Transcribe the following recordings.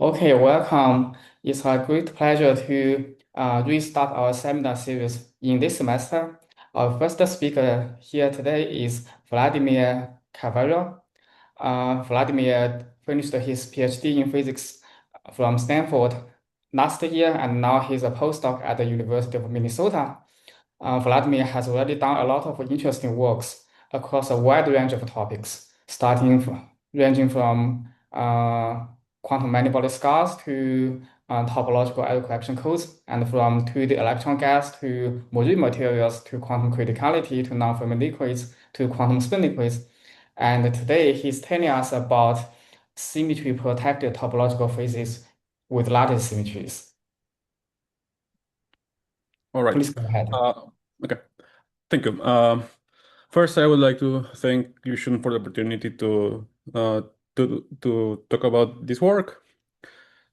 Okay, welcome. It's a great pleasure to restart our seminar series in this semester. Our first speaker here today is Vladimir Calvera. Vladimir finished his PhD in physics from Stanford last year, and now he's a postdoc at the University of Minnesota. Vladimir has already done a lot of interesting works across a wide range of topics, ranging from quantum many-body scars to topological error correction codes, and from 2D electron gas to Moiré materials to quantum criticality to non-Fermi liquids to quantum spin liquids. And today he's telling us about symmetry-protected topological phases with lattice symmetries. All right. Please go ahead. Uh, okay. Thank you. First, I would like to thank Lucian for the opportunity uh, to talk about this work.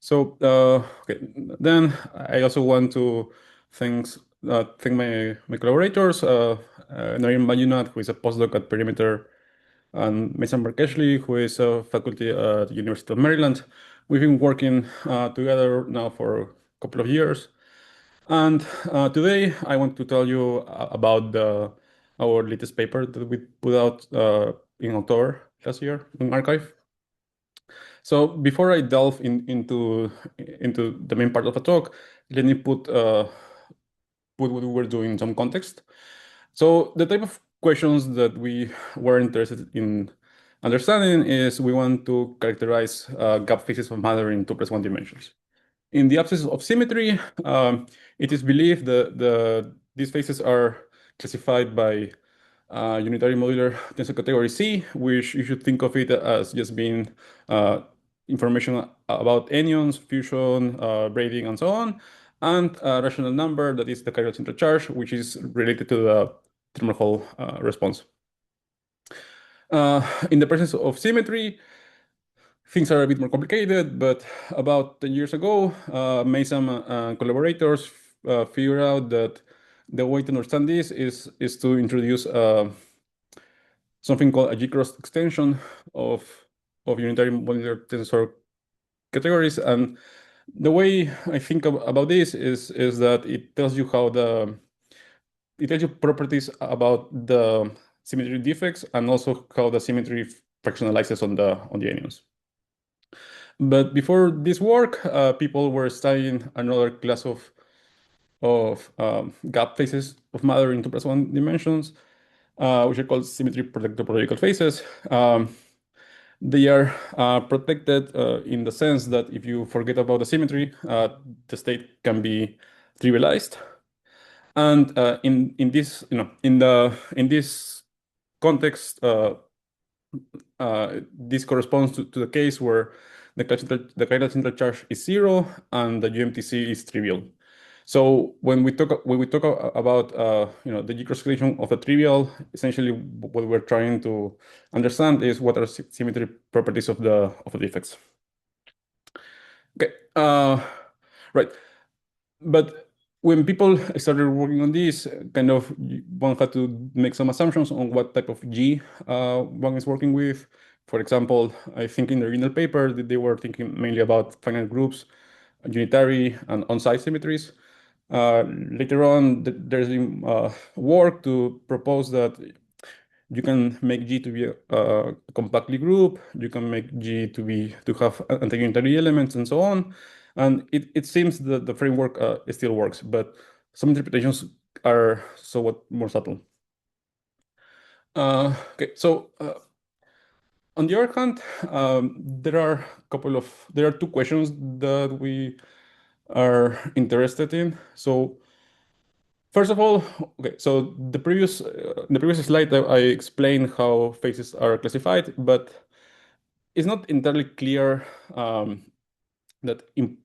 So, okay. Then I also want to thank my collaborators, Narim Bayunat, who is a postdoc at Perimeter, and Mason Berkeshley, who is a faculty at the University of Maryland. We've been working together now for a couple of years. And today I want to tell you about our latest paper that we put out in October last year in arXiv. So before I delve into the main part of the talk, let me put what we were doing in some context. So the type of questions that we were interested in understanding is we want to characterize gap phases of matter in 2+1 dimensions. In the absence of symmetry, it is believed that these phases are classified by unitary modular tensor category C, which you should think of it as just being information about anyons, fusion, braiding, and so on, and a rational number that is the chiral central charge, which is related to the thermal Hall response. In the presence of symmetry, things are a bit more complicated, but about 10 years ago, Mason and collaborators figured out that the way to understand this is to introduce something called a G-cross extension of unitary modular tensor categories. And the way I think about this is that it tells you it tells you properties about the symmetry defects and also how the symmetry fractionalizes on the anyons. But before this work, people were studying another class of gap phases of matter in 2+1 dimensions, which are called symmetry-protected topological phases. They are protected in the sense that if you forget about the symmetry, the state can be trivialized. And in this, in this context, this corresponds to the case where the chiral central charge is 0 and the UMTC is trivial. So when we talk about the G-cross extension of the trivial, essentially what we're trying to understand is what are symmetry properties of the defects. Okay, right. But when people started working on this, kind of one had to make some assumptions on what type of G one is working with. For example, I think in the original paper that they were thinking mainly about finite groups, unitary and on-site symmetries. Later on, there's been work to propose that you can make G to be a compactly group. You can make G to have anti-unitary elements and so on. And it seems that the framework still works, but some interpretations are somewhat more subtle. Okay, so on the other hand, there are two questions that we are interested in. So first of all, okay, so the previous slide I explained how phases are classified, but it's not entirely clear that in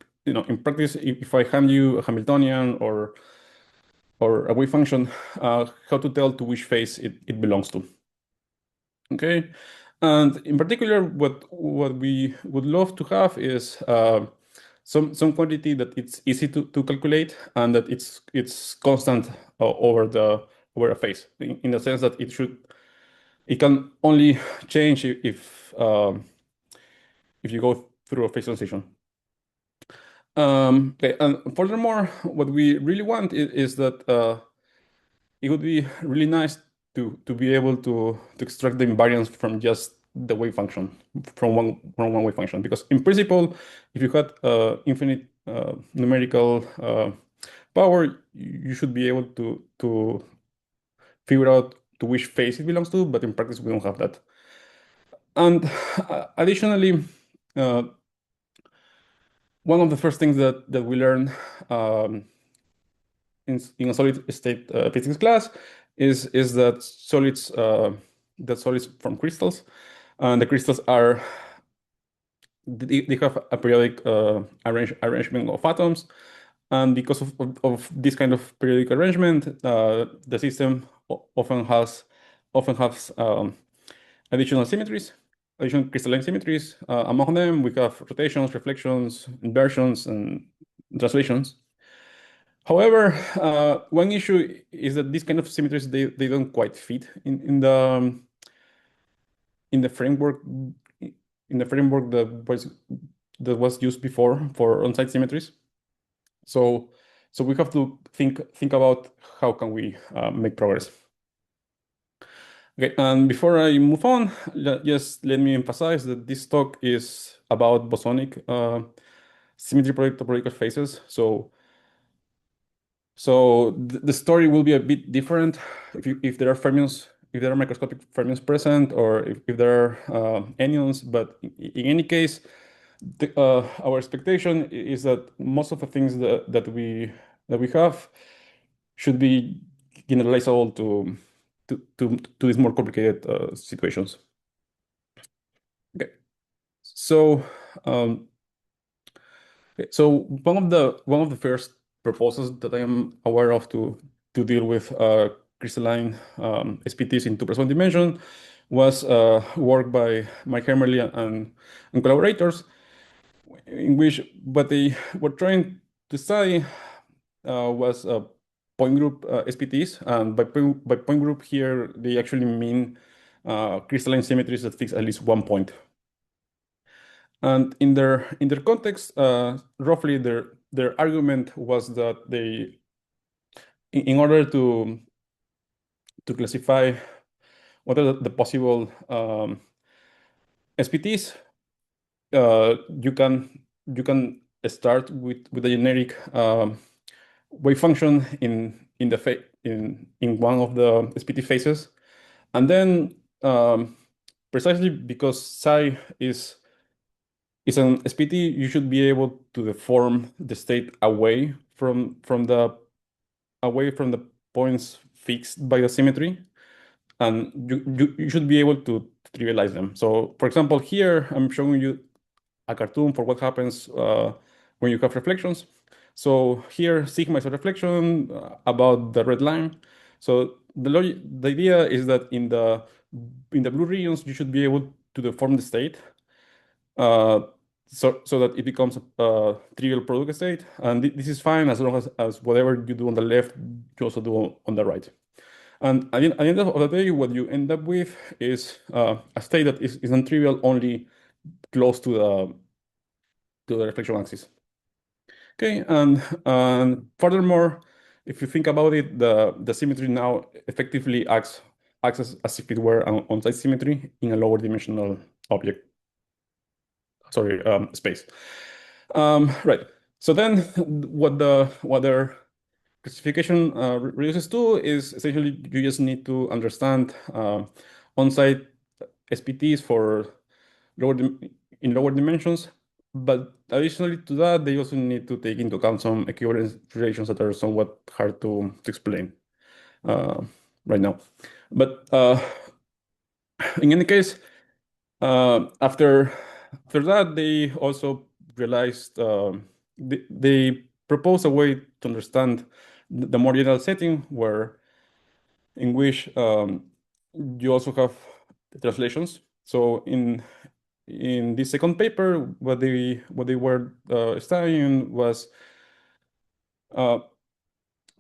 practice, if I hand you a Hamiltonian or a wave function, how to tell to which phase it belongs to. Okay, and in particular, what we would love to have is some quantity that it's easy to calculate and that it's constant over a phase in the sense that it can only change if you go through a phase transition. Okay, and furthermore, what we really want is that it would be really nice to be able to extract the invariance from just the wave function, from one wave function. Because in principle, if you had infinite numerical power, you should be able to figure out to which phase it belongs to, but in practice we don't have that. And additionally, uh, one of the first things that we learn um, in a solid state physics class is that solids from crystals, and the crystals they have a periodic arrangement of atoms, and because of this kind of periodic arrangement, the system often has additional symmetries, additional crystalline symmetries. Among them, we have rotations, reflections, inversions, and translations. However, one issue is that these kind of symmetries they don't quite fit in the framework that was used before for on-site symmetries. So we have to think about how can we make progress. Okay, and before I move on, just let me emphasize that this talk is about bosonic symmetry-protected topological phases. So the story will be a bit different if there are fermions, if there are microscopic fermions present, or if there are anyons. But in any case, our expectation is that most of the things that we have should be generalizable to these more complicated situations. Okay, so um, one of the first proposals that I am aware of to deal with crystalline SPTs in 2 plus 1 dimension was work by Mike Hermerly and collaborators, in which what they were trying to study was point group SPTs, and by point group here they actually mean crystalline symmetries that fix at least one point. And in their context, roughly their argument was that in order to classify what are the possible SPTs, you can start with a generic wave function in one of the SPT phases, and then precisely because psi is an SPT, you should be able to deform the state away from the points fixed by the symmetry, and you should be able to trivialize them. So, for example, here I'm showing you a cartoon for what happens when you have reflections. So here, sigma is a reflection about the red line. So the idea is that in the blue regions, you should be able to deform the state uh, so that it becomes a trivial product state. And this is fine as long as whatever you do on the left, you also do on the right. And at the end of the day, what you end up with is a state that is non-trivial only close to the reflection axis. Okay, and furthermore, if you think about it, the symmetry now effectively acts as if it were an on-site symmetry in a lower dimensional object. Sorry, space. Right. So then, what their classification reduces to is essentially you just need to understand on-site SPTs for in lower dimensions. But additionally to that, they also need to take into account some equivalence relations that are somewhat hard to explain right now. But in any case, after that, they also realized they proposed a way to understand the more general setting in which you also have translations. So in this second paper, what they were studying was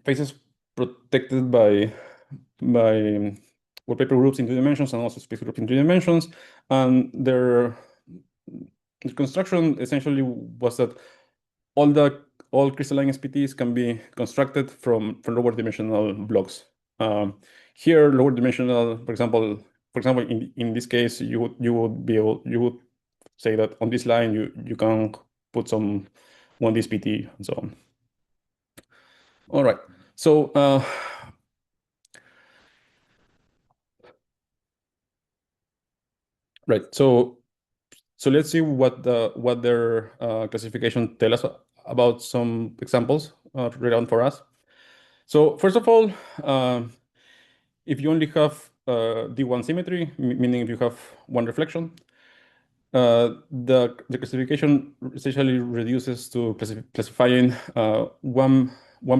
phases protected by wallpaper groups in 2 dimensions and also space groups in 3 dimensions, and their construction essentially was that all crystalline SPTs can be constructed from lower dimensional blocks. Here, lower dimensional, for example, in this case, you would say that on this line you can put some 1D SPT and so on. All right. So right. So let's see what their classification tell us about some examples relevant for us. So first of all, if you only have D1 symmetry, meaning if you have one reflection, the classification essentially reduces to classifying one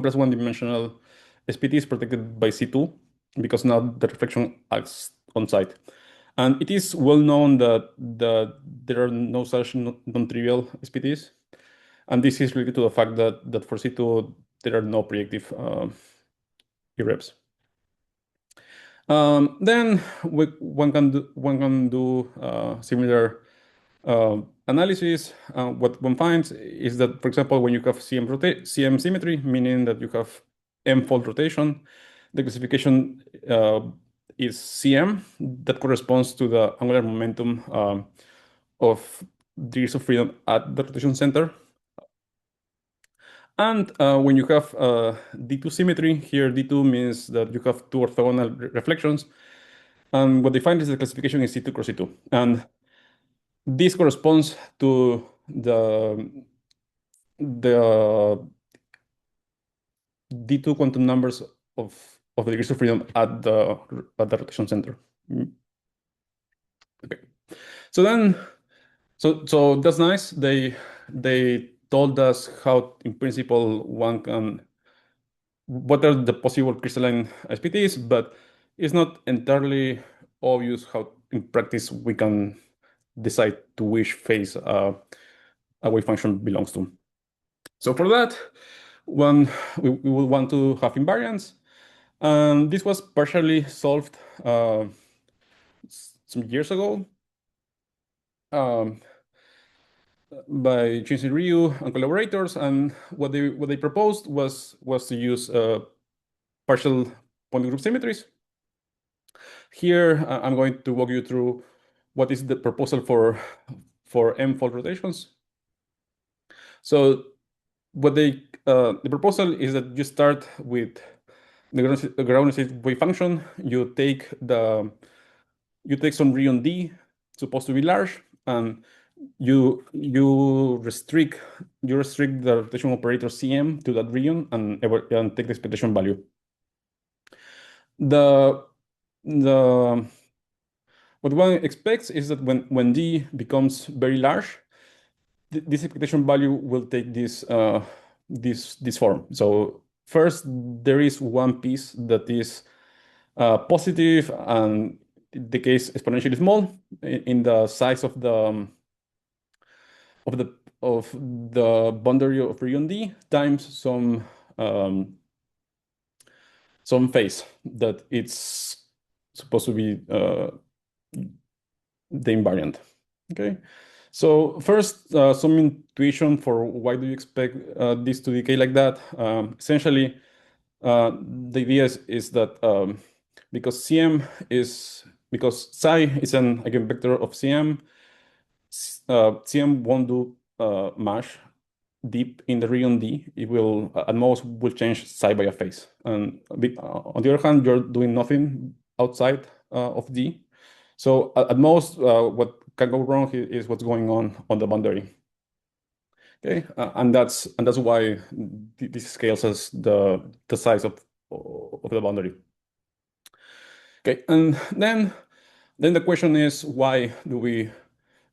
plus one dimensional SPT is protected by C2 because now the reflection acts on site. And it is well known that there are no such non-trivial SPTs. And this is related to the fact that for C2, there are no projective irreps. Then one can do similar analysis. What one finds is that, for example, when you have CM symmetry, meaning that you have M-fold rotation, the classification is CM that corresponds to the angular momentum of degrees of freedom at the rotation center. And when you have D2 symmetry, here D2 means that you have two orthogonal reflections. And what they find is the classification is C2 cross C2. And this corresponds to the D2 quantum numbers of the degrees of freedom at the rotation center. Okay. So then, so that's nice. They told us how, in principle, one can what are the possible crystalline SPTs, but it's not entirely obvious how, in practice, we can decide to which phase a wave function belongs to. So for that, we will want to have invariants. And this was partially solved some years ago by Chinsei Ryu and collaborators. And what they proposed was to use partial point group symmetries. Here, I'm going to walk you through what is the proposal for M-fold rotations. So what the proposal is that you start with the ground state wave function. You take some region D, supposed to be large, and you restrict the rotation operator Cm to that region and take the expectation value. What one expects is that when D becomes very large, this expectation value will take this form. So first, there is one piece that is positive, and the case exponentially small in the size of the boundary of region D times some phase that it's supposed to be the invariant. Okay. So first, some intuition for why do you expect this to decay like that? Essentially, the idea is that because psi is an eigenvector of Cm, Cm won't do much deep in the region D. It will at most will change psi by a phase. And on the other hand, you're doing nothing outside of D. So at most, what can go wrong is what's going on the boundary. Okay, and that's why this scales as the size of the boundary. Okay, and then the question is, why do we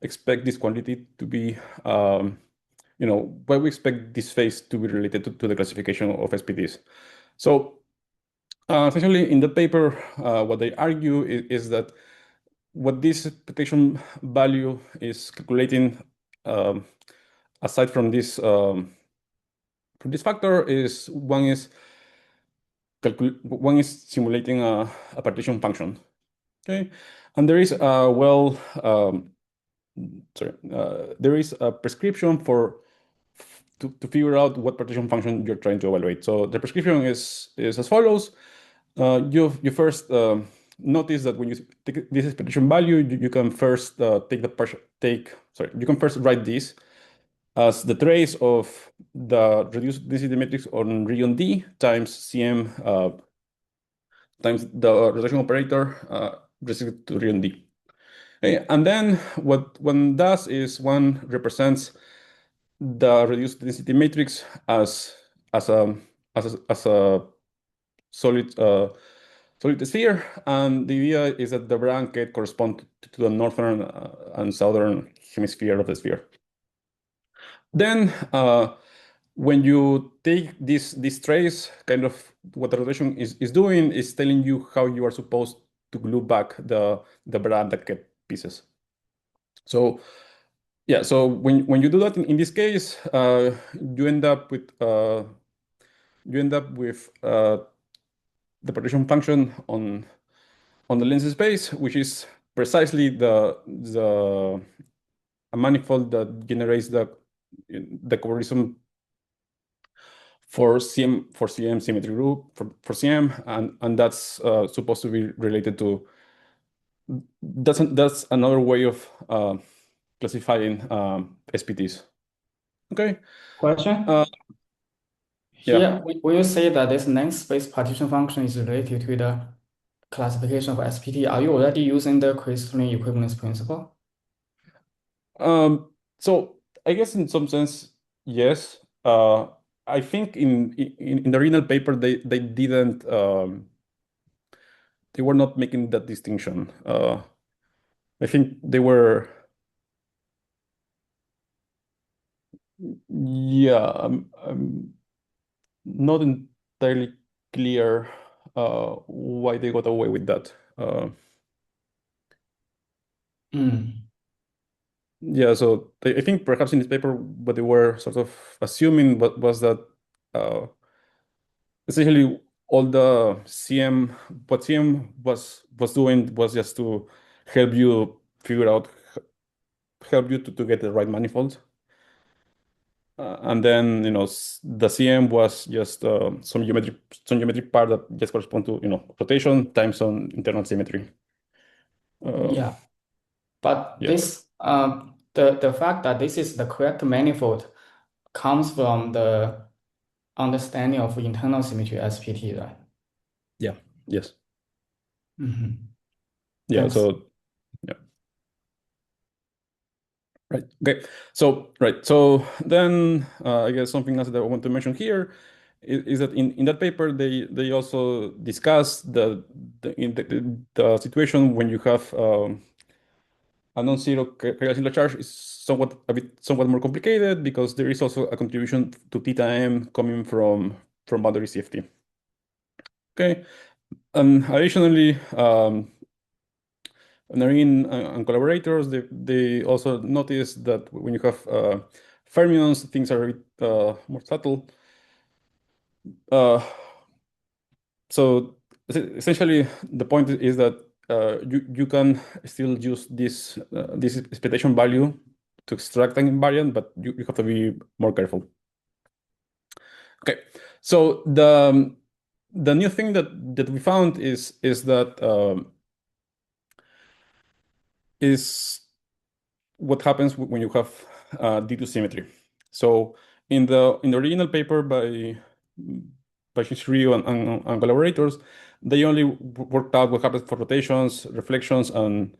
expect this quantity to be, why we expect this phase to be related to the classification of SPTs? So essentially, in the paper, what they argue is that what this expectation value is calculating, aside from this factor, is one is simulating a partition function. Okay, and there is there is a prescription for to figure out what partition function you're trying to evaluate. So the prescription is as follows. You first notice that when you take this expectation value, you can first you can first write this as the trace of the reduced density matrix on region D times Cm times the rotation operator restricted to region D. Okay, and then what one does is one represents the reduced density matrix as a as a solid solid sphere, and the idea is that the blanket corresponds to the northern and southern hemisphere of the sphere. Then when you take this trace, kind of what the rotation is doing is telling you how you are supposed to glue back the blanket pieces. So yeah, so when you do that in this case, you end up with the partition function on the lens space, which is precisely the a manifold that generates the cobordism for CM symmetry group for CM, and that's supposed to be related to that's another way of classifying SPTs. Okay. Question? Uh, yeah. Here, when you say that this length space partition function is related to the classification of SPT, are you already using the crystalline equivalence principle? So I guess in some sense, yes. I think in the original paper they didn't they were not making that distinction. I think they were yeah. I'm not entirely clear why they got away with that. Mm. Yeah, so I think perhaps in this paper, what they were sort of assuming was that essentially all the CM, what CM was doing was just to help you figure out, help you to get the right manifold. And then, the CM was just some geometric part that just correspond to, rotation times some internal symmetry. Yeah, but Yeah, this the fact that this is the correct manifold comes from the understanding of internal symmetry SPT, right? yeah, yes, yeah. Thanks. So yeah. Right. Okay. So right. So then I guess something else that I want to mention here is that in that paper they also discuss the situation when you have a non-zero Cayley charge is somewhat more complicated because there is also a contribution to theta m coming from boundary CFT. Okay. And additionally, Narin and collaborators, they also noticed that when you have fermions, things are a bit more subtle. Uh, so essentially, the point is that you can still use this expectation value to extract an invariant, but you have to be more careful. Okay, so the new thing that we found is that is what happens when you have D2 symmetry. So in the original paper by Shishri and collaborators, they only worked out what happens for rotations, reflections, and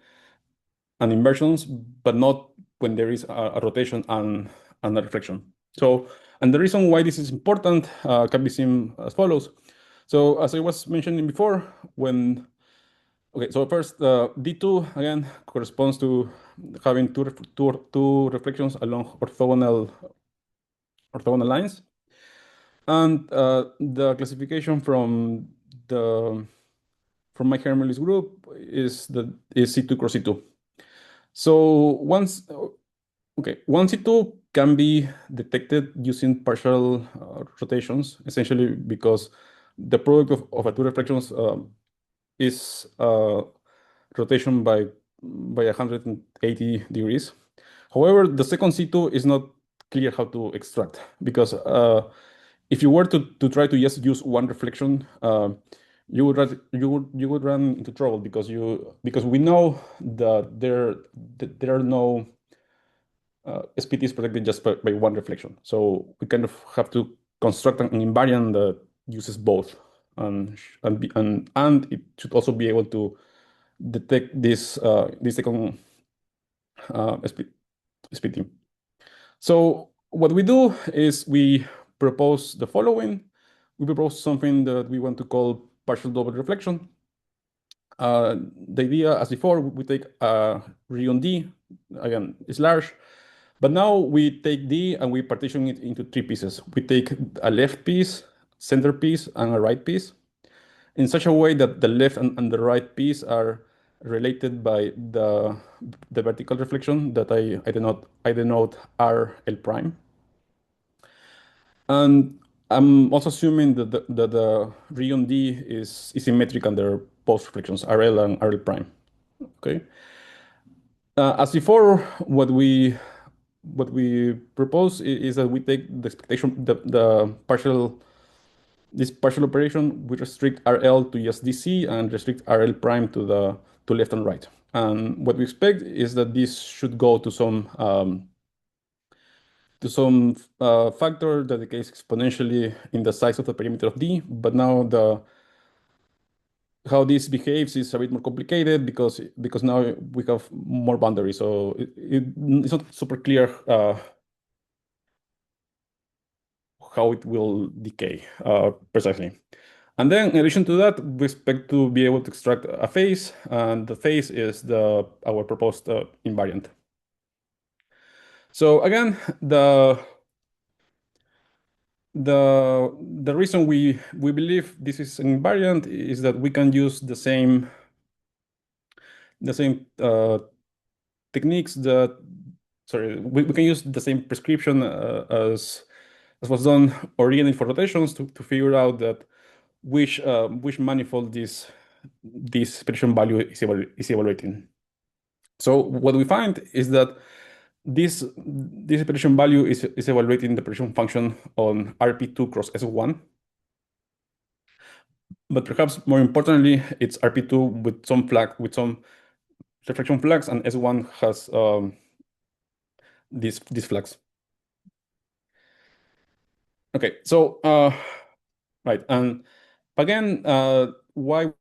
inversions, but not when there is a rotation and a reflection. So, and the reason why this is important can be seen as follows. So as I was mentioning before, okay, so first, D2 again corresponds to having two reflections along orthogonal lines, and the classification the from my Hermelius group is C2 cross C2. So one C2 can be detected using partial rotations, essentially because the product of a two reflections is rotation by 180 degrees. However, the second C2 is not clear how to extract, because if you were to try to just use one reflection, you would run into trouble, because we know that there are no SPT is protected just by one reflection. So we kind of have to construct an invariant that uses both, and it should also be able to detect this second SPT. So what we do is we propose the following. We propose something that we want to call partial double reflection. The idea, as before, we take region D, again, it's large, but now we take D and we partition it into three pieces. We take a left piece, center piece, and a right piece, in such a way that the left and the right piece are related by the vertical reflection that I denote RL prime. And I'm also assuming that the region D is symmetric under both reflections, RL and RL prime. Okay. As before, what we propose is that we take the expectation this partial operation, we restrict RL to just DC and restrict RL prime to left and right. And what we expect is that this should go to some factor that decays exponentially in the size of the perimeter of D. But now how this behaves is a bit more complicated because now we have more boundaries. So it's not super clear how it will decay precisely. And then in addition to that, we expect to be able to extract a phase, and the phase is our proposed invariant. So again, the reason we believe this is an invariant is that we can use the same techniques we can use the same prescription as was done originally for rotations to figure out that which manifold this prediction value is evaluating. So what we find is that this prediction value is evaluating the prediction function on RP2 cross S1. But perhaps more importantly, it's RP2 with some reflection flags, and S1 has these flags. Okay, so right, and again, why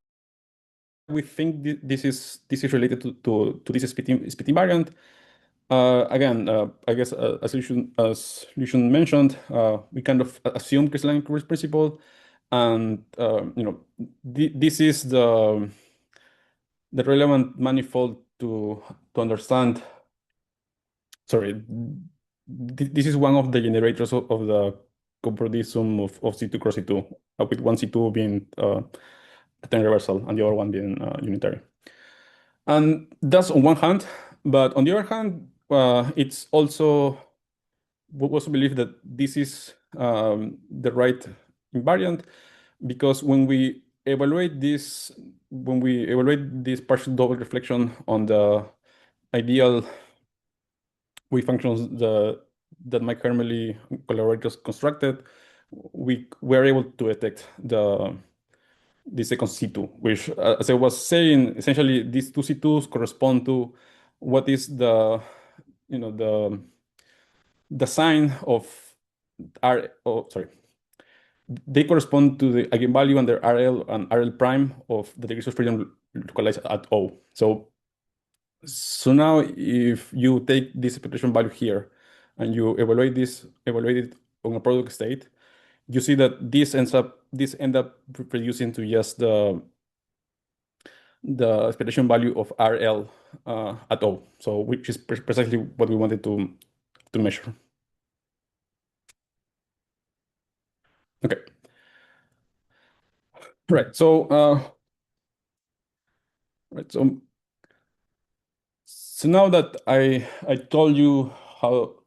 we think this is related to this SPT invariant. Again, I guess as Lucian mentioned, we kind of assume crystalline principle, and this is the relevant manifold to understand. Sorry, this is one of the generators of the comproduced sum of C2 cross C2, with one C2 being a ten reversal and the other one being unitary. And that's on one hand, but on the other hand, it's also we also believe that this is the right invariant, because when we evaluate this partial double reflection on the ideal wave functions that my Hermeli collaborators constructed, we were able to detect the second C2, which, as I was saying, essentially these two C2s correspond to what is the sign of they correspond to the eigenvalue under RL and RL prime of the degrees of freedom localized at O. So now if you take this expectation value here and you evaluate it on a product state, you see that this end up reducing to just the expectation value of RL at O. So which is precisely what we wanted to measure. Okay. Right. So now that I told you how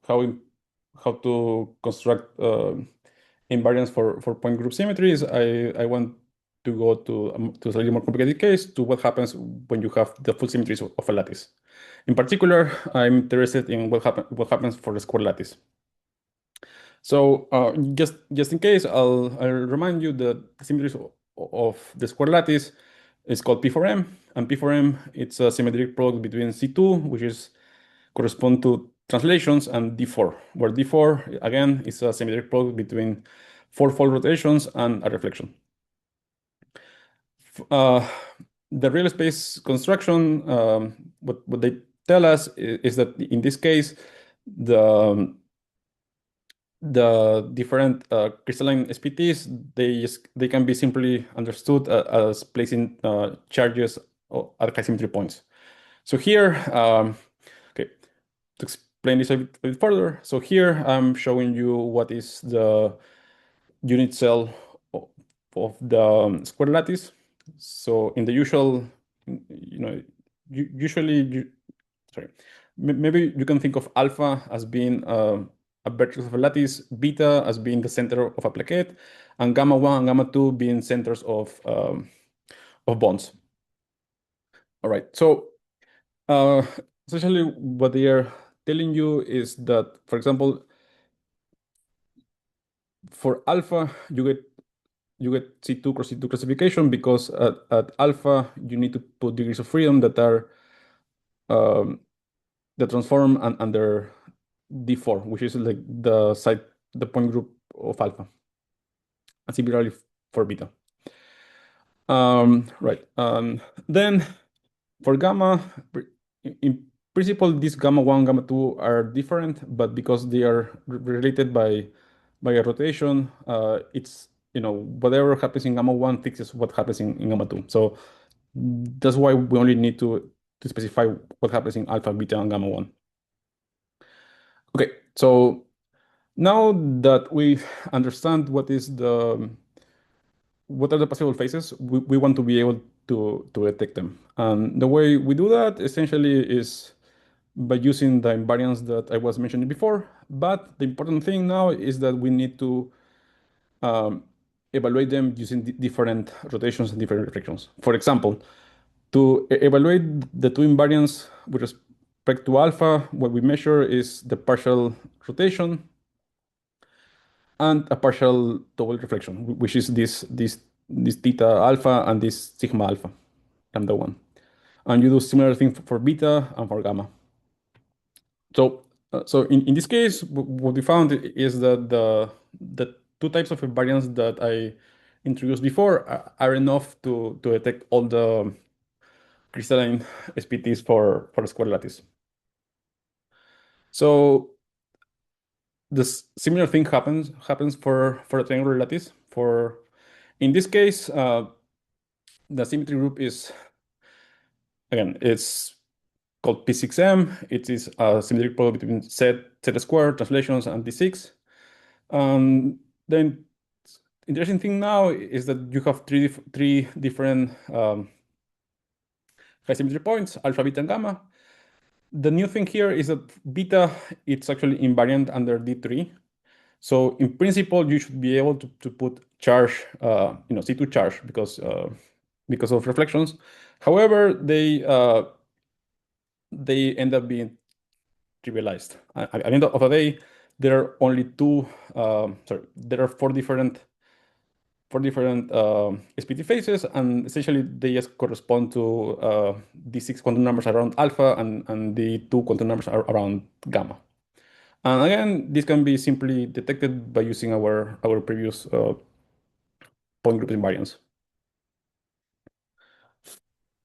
to construct invariants for point group symmetries, I want to go to a slightly more complicated case, to what happens when you have the full symmetries of a lattice. In particular, I'm interested in what happens for the square lattice. So just in case, I'll remind you that the symmetries of the square lattice is called P4M, and P4M it's a symmetric product between C2, which is correspond to translations, and D4, where D4 again is a symmetric product between four-fold rotations and a reflection. Uh, the real space construction, what they tell us is that in this case, the different crystalline SPTs, they can be simply understood as placing charges at high symmetry points. So here, okay, to explain this a bit further, so here I'm showing you what is the unit cell of the square lattice. So in the usual, usually, sorry, maybe you can think of alpha as being a vertex of a lattice, beta as being the center of a plaquette, and gamma 1 and gamma 2 being centers of bonds. All right, so essentially what they are telling you is that, for example, for alpha, you get C2 cross C2 classification because at alpha, you need to put degrees of freedom that are um, that transform under D4, which is like the point group of alpha, and similarly for beta. Right. Then for gamma, in principle, these gamma 1, gamma 2 are different, but because they are related by a rotation, it's, whatever happens in gamma 1 fixes what happens in gamma 2. So that's why we only need to specify what happens in alpha, beta, and gamma 1. Okay, so now that we understand what are the possible phases, we want to be able to detect them. And the way we do that essentially is by using the invariants that I was mentioning before. But the important thing now is that we need to um, evaluate them using different rotations and different reflections. For example, to evaluate the two invariants with respect to alpha, what we measure is the partial rotation and a partial double reflection, which is this theta alpha and this sigma alpha, lambda one. And you do similar thing for beta and for gamma. So in this case, what we found is that the two types of invariants that I introduced before are enough to detect all the crystalline SPTs for a square lattice. So this similar thing happens for a triangular lattice. In this case, the symmetry group is, again, it's called P6M. It is a symmetric product between Z squared translations and D6. Then interesting thing now is that you have three different high symmetry points, alpha, beta, and gamma. The new thing here is that beta, it's actually invariant under D3. So in principle, you should be able to put charge, C2 charge because of reflections. However, they end up being trivialized. At the end of the day, there are only there are four different SPT phases, and essentially they just correspond to the six quantum numbers around alpha and the two quantum numbers around gamma. And again, this can be simply detected by using our previous point group invariants.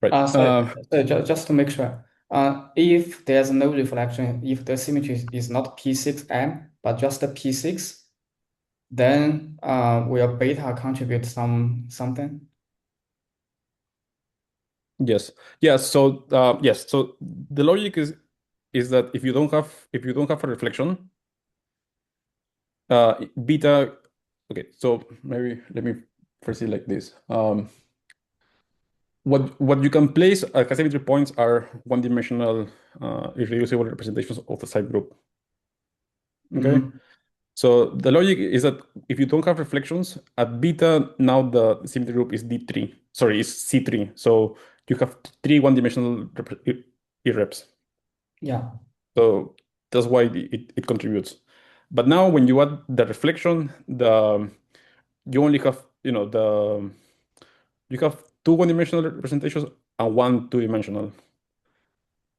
Right. Just to make sure, if there's no reflection, if the symmetry is not P6M, but just the P6, then will beta contribute something? Yes. Yes. So yes. So the logic is that if you don't have a reflection, beta. Okay. So maybe let me first see like this. What you can place at symmetry points are one-dimensional irreducible representations of the side group. Okay. Mhm. So the logic is that if you don't have reflections at beta, now the symmetry group is D3. Sorry, is C3. So you have three one-dimensional irreps. Yeah. So that's why it contributes. But now when you add the reflection, you only have, you have two one-dimensional representations and one two-dimensional.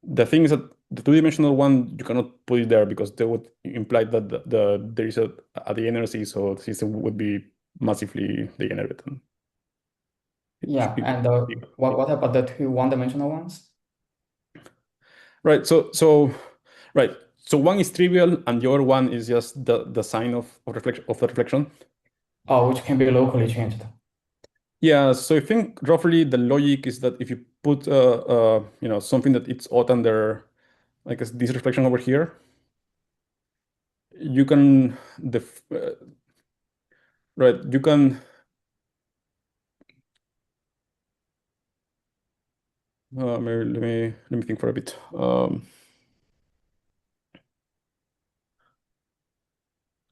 The thing is that the two-dimensional one, you cannot put it there because they would imply that there is a degeneracy, so the system would be massively degenerate. And Yeah, and what about the two one-dimensional ones? right. Right. So one is trivial and the other one is just the sign of reflection of the reflection. Oh, which can be locally changed. Yeah, so I think roughly the logic is that if you put something that it's odd under like this reflection over here, you can right, you can maybe let me think for a bit.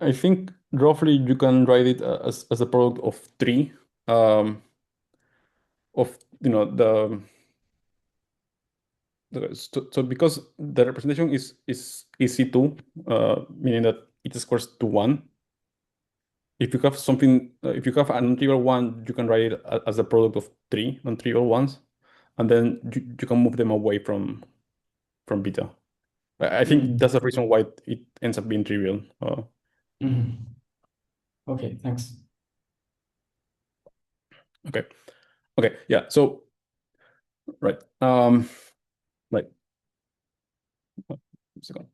I think roughly you can write it as a product of three of so because the representation is C2, meaning that it scores to one. If you have something, if you have a non-trivial one, you can write it as a product of three non-trivial ones, and then you can move them away from beta. I think Mm. that's the reason why it ends up being trivial. Mhm. Okay, thanks. Okay, okay, yeah. So right, right. Second.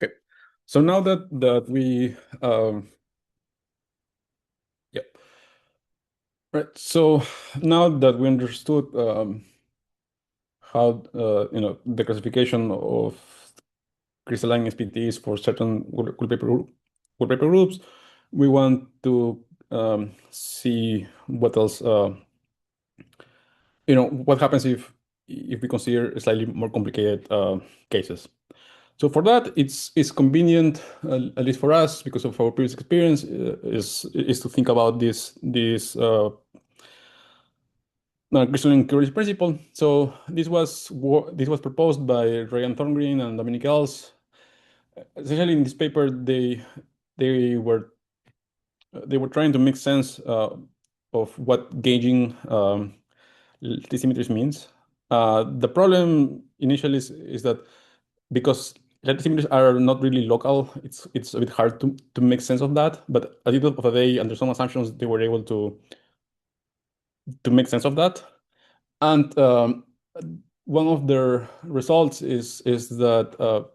Okay. So now that we yeah, right. So now that we understood how the classification of crystalline SPTs for certain wallpaper groups, we want to see what else what happens if we consider slightly more complicated cases. So for that, it's convenient, at least for us, because of our previous experience, is to think about this crystalline curvature principle. So this was proposed by Ryan Thorngreen and Dominic Els. Essentially, in this paper, they were they were trying to make sense of what gauging lattice symmetries means. The problem initially is that because lattice symmetries are not really local, it's a bit hard to make sense of that. But at the end of the day, under some assumptions, they were able to make sense of that. And one of their results is that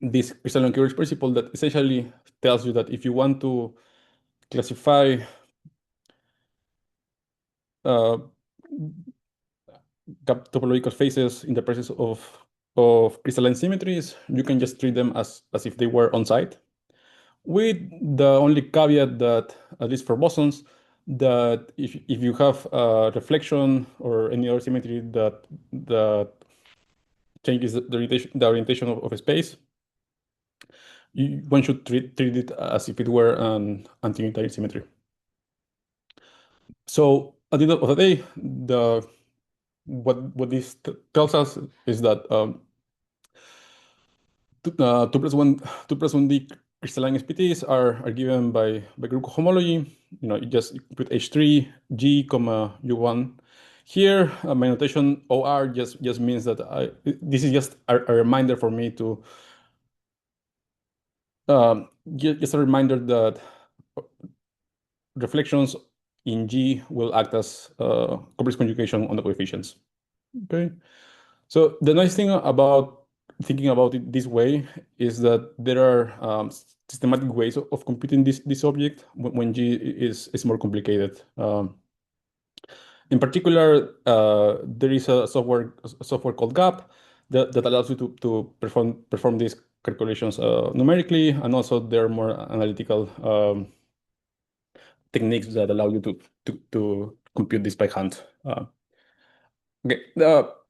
this crystalline curvature principle that essentially tells you that if you want to classify uh, topological phases in the presence of crystalline symmetries, you can just treat them as if they were on site. With the only caveat that, at least for bosons, that if you have a reflection or any other symmetry that changes the orientation of a space, one should treat it as if it were an anti-unitary symmetry. So at the end of the day, what this tells us is that 2+1D crystalline SPTs are given by group homology. You just put H3, G, comma, U1. Here, my notation OR just means that this is just a reminder for me to just a reminder that reflections in G will act as complex conjugation on the coefficients. Okay. So the nice thing about thinking about it this way is that there are systematic ways of computing this object when G is more complicated. In particular, there is a software called GAP that allows you to perform these calculations numerically, and also there are more analytical techniques that allow you to compute this by hand. Okay.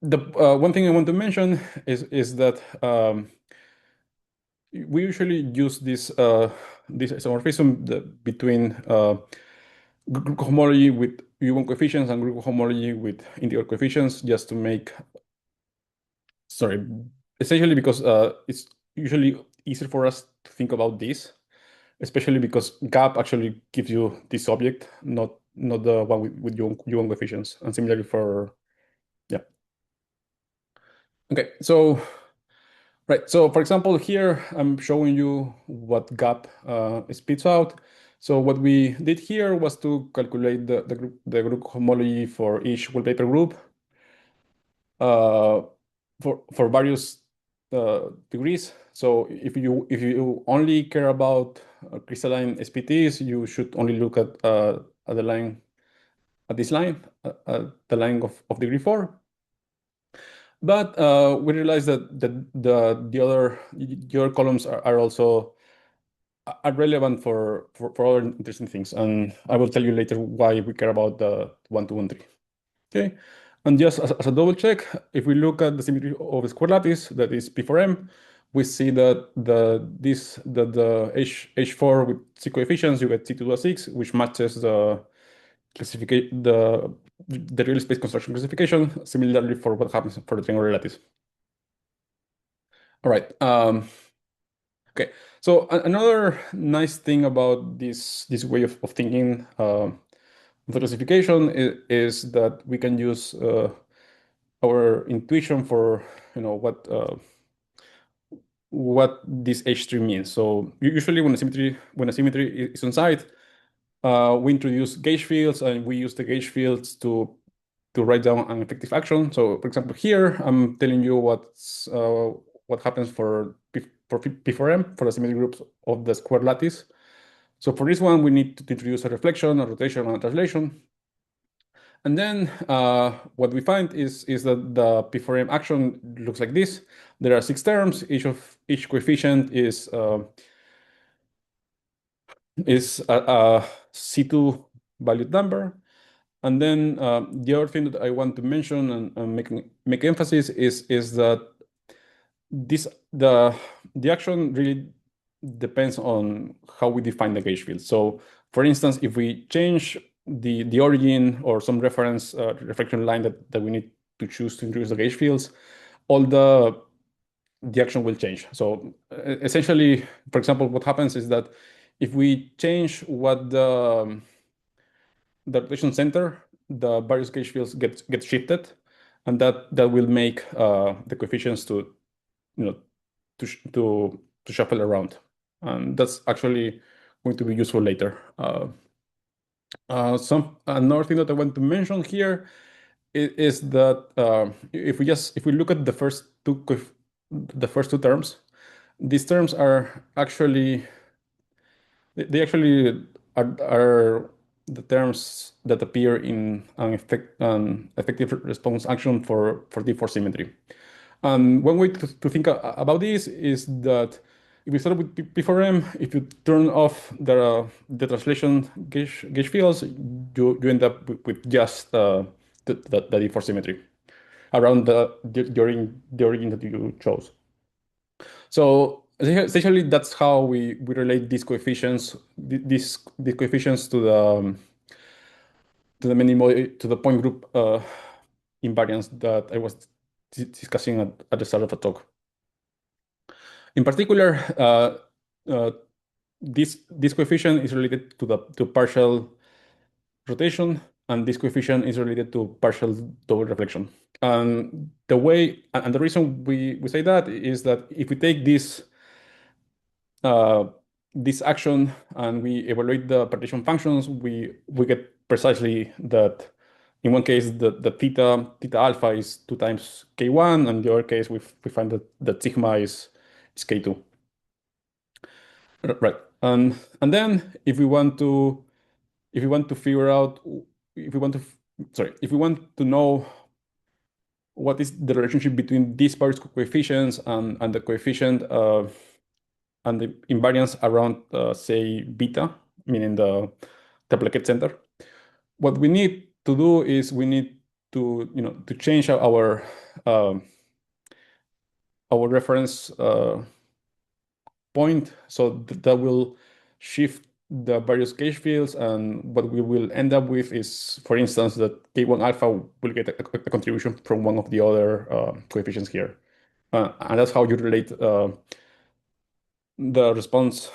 The one thing I want to mention is that we usually use this isomorphism between group homology with U1 coefficients and group homology with integral coefficients, just to make, sorry, essentially because it's usually easier for us to think about this, especially because gap actually gives you this object, not the one with U1 coefficients, and similarly for, yeah. Okay, so right. So for example, here I'm showing you what gap spits out. So what we did here was to calculate the group homology for each wallpaper group uh, for various degrees. So if you only care about crystalline SPTs, you should only look at the line at this line, the line of degree 4. But we realized that the other columns are also are relevant for other interesting things, and I will tell you later why we care about the 1, 2, and 3. Okay, and just as a double check, if we look at the symmetry of the square lattice, that is P4M, we see that the H4 with C coefficients, you get C2.6, which matches the classification the real space construction classification. Similarly for what happens for the triangular lattice. All right. Okay. So another nice thing about this way of thinking the classification is that we can use our intuition for what this H3 means. So usually when a symmetry is on site, we introduce gauge fields and we use the gauge fields to write down an effective action. So for example, here I'm telling you what happens for P4M, for the symmetry groups of the square lattice. So for this one, we need to introduce a reflection, a rotation, and a translation. And then what we find is that the P4M action looks like this. There are 6 terms. Each coefficient is a C2 valued number. And then the other thing that I want to mention and make emphasis is that the action really depends on how we define the gauge field. So for instance, if we change the origin or some reference reflection line that we need to choose to introduce the gauge fields, all the action will change. So essentially, for example, what happens is that if we change what the rotation center, the various gauge fields get shifted, and that will make the coefficients to you know to shuffle around, and that's actually going to be useful later. Another thing that I want to mention here is that if we look at the first two terms, these terms are actually they actually are the terms that appear in an effective response action for D4 symmetry. And one way to think about this is that if we start with P4M, if you turn off the translation gauge fields, you end up with just the D4 symmetry around the origin that you chose. So essentially, that's how we relate these coefficients, these coefficients to the to the point group invariance that I was discussing at the start of the talk. In particular, uh, this coefficient is related to partial rotation, and this coefficient is related to partial double reflection. And the reason we say that is that if we take uh, this action and we evaluate the partition functions, we get precisely that. In one case, the theta alpha is 2 times k1, and the other case we find that sigma is k2. Right. And then if we want to figure out if we want to know what is the relationship between these various coefficients and the coefficient and the invariance around say beta, meaning the plaquette center, what we need to do is we need to change our reference point, so that will shift the various gauge fields, and what we will end up with is, for instance, that K1 alpha will get a contribution from one of the other coefficients here. And that's how you relate the response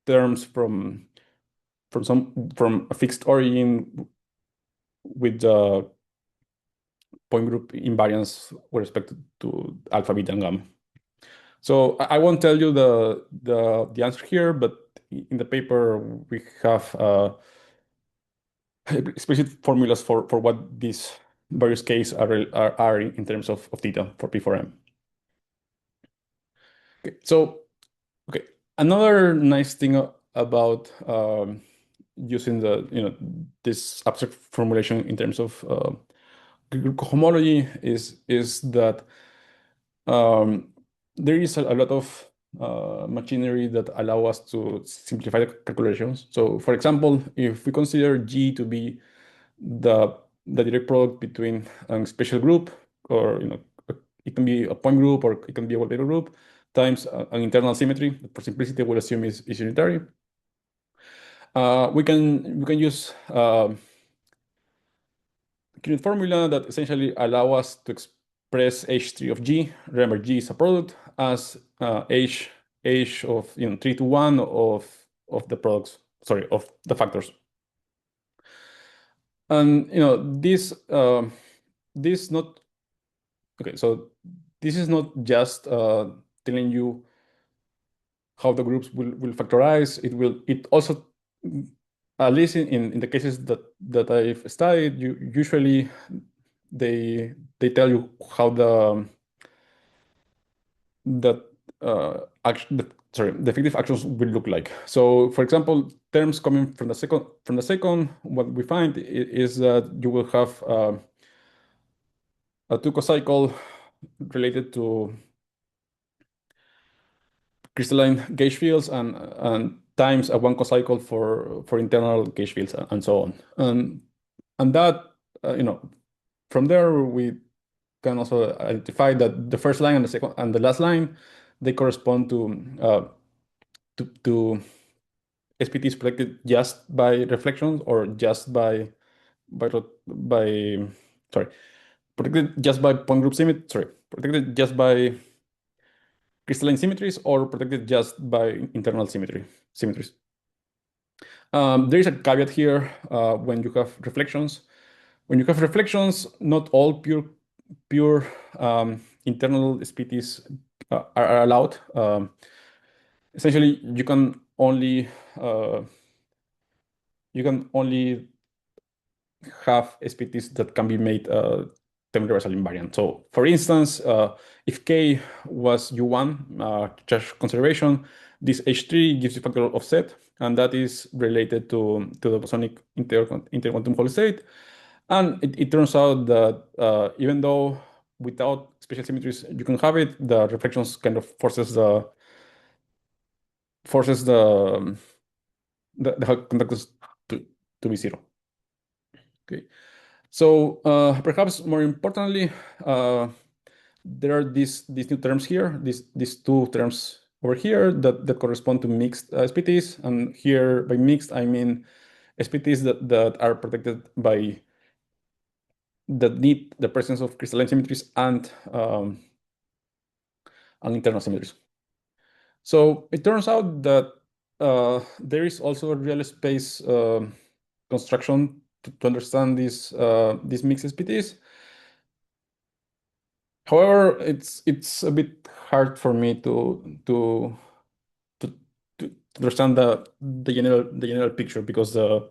terms from a fixed origin with the point group invariance with respect to alpha, beta, and gamma. So I won't tell you the answer here, but in the paper we have explicit formulas for what these various cases are in terms of theta for P4M. Okay, so okay, another nice thing about using this abstract formulation in terms of group cohomology is that um, there is a lot of machinery that allow us to simplify the calculations. So, for example, if we consider G to be the direct product between a special group, or it can be a point group or it can be a Waldorf group, times an internal symmetry that for simplicity we'll assume is unitary. We can use Unit formula that essentially allow us to express H3 of G. Remember, G is a product as H of 3 to 1 of the products, sorry, of the factors. And this not okay. So this is not just telling you how the groups will factorize. It also, at least in the cases that I've studied, usually they tell you how the the effective actions will look like. So, for example, terms coming from the second, what we find is that you will have a two cocycle related to crystalline gauge fields and times a one cocycle for internal gauge fields and so on. And that from there we can also identify that the first line and the second and the last line, they correspond to SPTs protected just by reflections or just by sorry, protected just by point group symmetry, sorry, protected just by crystalline symmetries or protected just by internal symmetries. There is a caveat here when you have reflections. When you have reflections, not all pure internal SPTs are allowed. Essentially, you can only have SPTs that can be made time-reversal invariant. So, for instance, if K was U1 charge conservation, this H3 gives you factor offset, and that is related to the bosonic interquantum Hall state. And it turns out that even though without special symmetries you can have it, the reflections kind of forces the Hall conductors to be zero. Okay. So perhaps more importantly, there are these new terms here, these two terms over here that correspond to mixed SPTs. And here by mixed, I mean SPTs that are protected by that need the presence of crystalline symmetries and internal symmetries. So it turns out that there is also a real space construction to understand these mixed SPTs. However, it's a bit hard for me to understand the general picture because the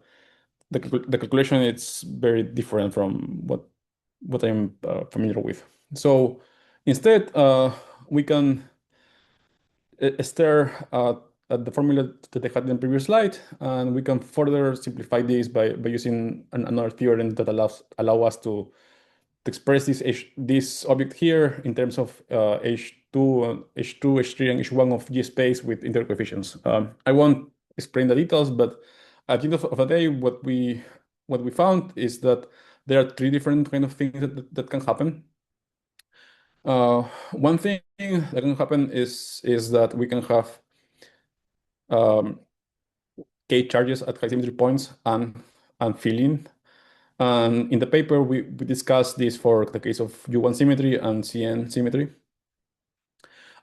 calculation it's very different from what I'm familiar with. So instead, we can stare at the formula that I had in the previous slide, and we can further simplify this by using another theorem that allow us to express this object here in terms of H2, H3, and H1 of G space with intercoefficients. I won't explain the details, but at the end of the day, what we found is that there are three different kind of things that can happen. One thing that can happen is that we can have k charges at high symmetry points and fill in. And in the paper, we discussed this for the case of U1 symmetry and CN symmetry.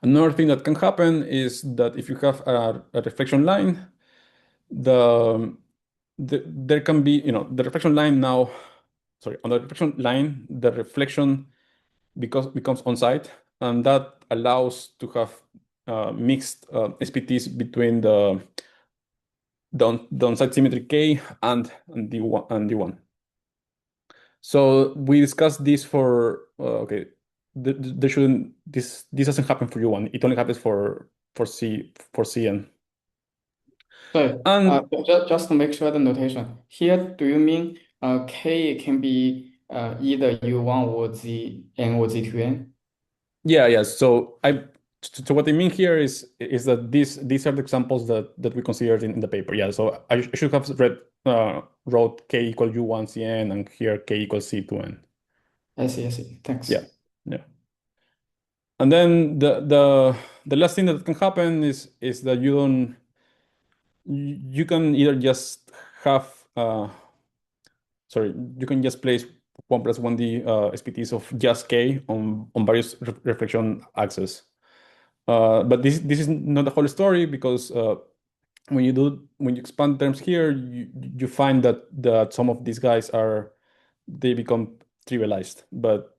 Another thing that can happen is that if you have a reflection line, there can be, the reflection line now, sorry, on the reflection line, the reflection becomes on-site, and that allows to have mixed SPTs between the on-site symmetry K and D1. So we discussed this for okay. There shouldn't this doesn't happen for U1. It only happens for CN. So And just to make sure the notation here, do you mean K can be either U1 or ZN or Z2N? yeah. So what I mean here is that these are the examples that we considered in the paper. Yeah. So I should have wrote K equal U1 CN and here K equals C2N. I see, I see. Yeah. Thanks. Yeah. And then the last thing that can happen is that you can either just have sorry, you can just place 1 plus 1D SPTs of just K on various reflection axes. But this is not the whole story because when you expand terms here, you find that some of these guys they become trivialized. But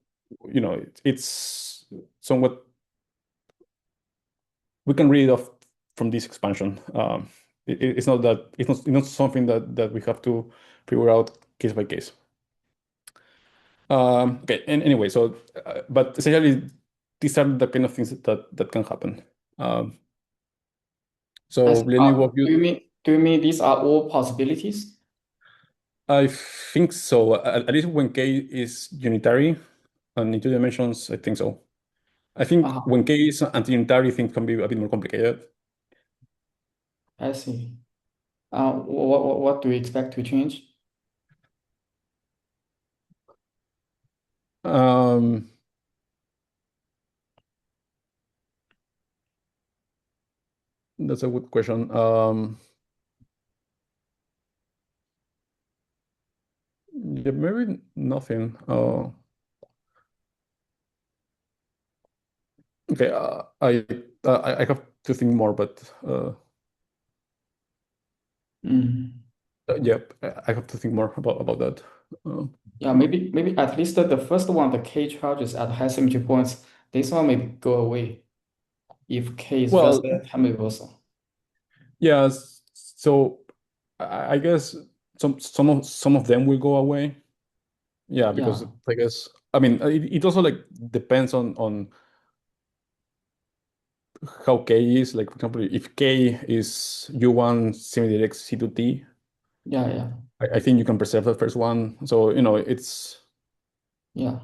it's somewhat we can read off from this expansion. It's not something that we have to figure out case by case. Okay, and anyway, but essentially, these are the kind of things that can happen. Um, I so see. let me walk you. Do you mean these are all possibilities? I think so. At least when K is unitary and in 2 dimensions, I think so. I think Ah, when K is anti-unitary, things can be a bit more complicated. I see. What do you expect to change? Um, that's a good question. Yeah, maybe nothing. Okay, I have to think more, but Mm. yeah, I have to think more about that. Uh, Yeah, maybe at least the first one, the K charges at high symmetry points, this one may go away if K is just well, a time reversal. yeah. So I guess some of them will go away. Yeah, because Yeah, I guess I mean it also like depends on how K is. Like for example, if K is U1 semi-direct C2T, yeah. I think you can preserve the first one. So it's Yeah.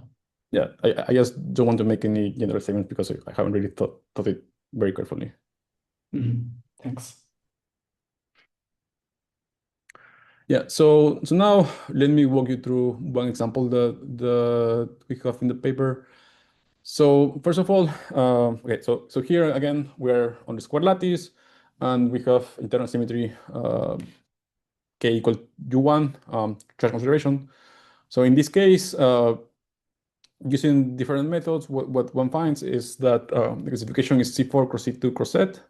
yeah. I just don't want to make any general statements because I haven't really thought it very carefully. Thanks. Yeah, so now let me walk you through one example that we have in the paper. So first of all, okay, so here again we're on the square lattice, and we have internal symmetry k equal u1 charge consideration. So in this case, using different methods, what one finds is that the classification is C4 cross C2 cross Z,